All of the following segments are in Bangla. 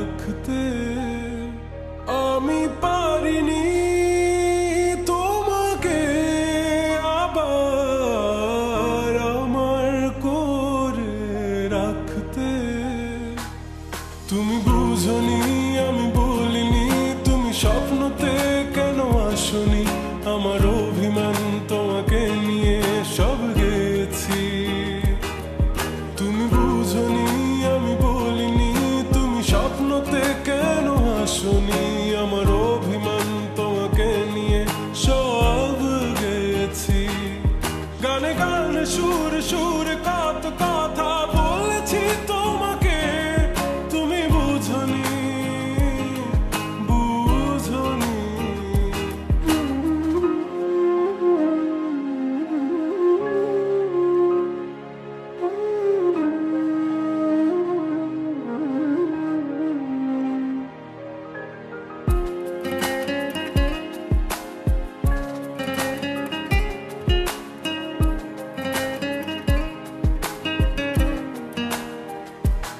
রাখতে। আমি পারিনি তোমাকে আবার আমার করে রাখতে। তুমি বুঝনি আমি বলিনি, তুমি স্বপ্নতে কেন আসনি, আমার অভিমান তোমাকে নিয়ে সব গেছি। তুমি বুঝনি আমি বলিনি, তুমি স্বপ্নতে কেন আসনি, আমার অভিমান তোমাকে নিয়ে সব গেছি। গানে গানে সুরে সুরে কত কথা বলেছি তোমাকে, তুমি বুঝনি বুঝনি।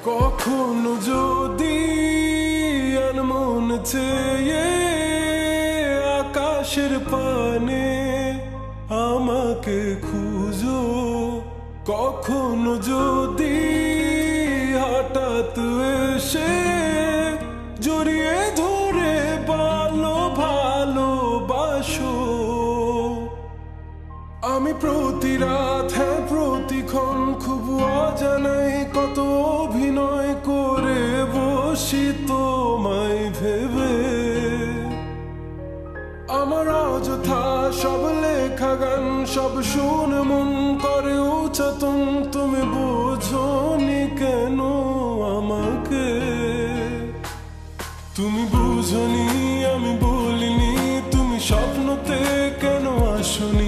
কখনো যদি আনমন চেয়ে আকাশের পানে আমাকে খুঁজো, কখনো যদি হঠাৎ এসে জড়িয়ে ধরে ভালোবাসো। আমি প্রতি রাত হ্যাঁ প্রতিক্ষণ খুব অজানাই কত অভিনয় করে বসি তোমায় ভেবে। আমার অযথা সব লেখা গান সব শুনে মন করে উচ্চাতন, তুমি বোঝনি কেন আমাকে। তুমি বুঝনি আমি বলিনি, তুমি স্বপ্নতে কেন আসনি,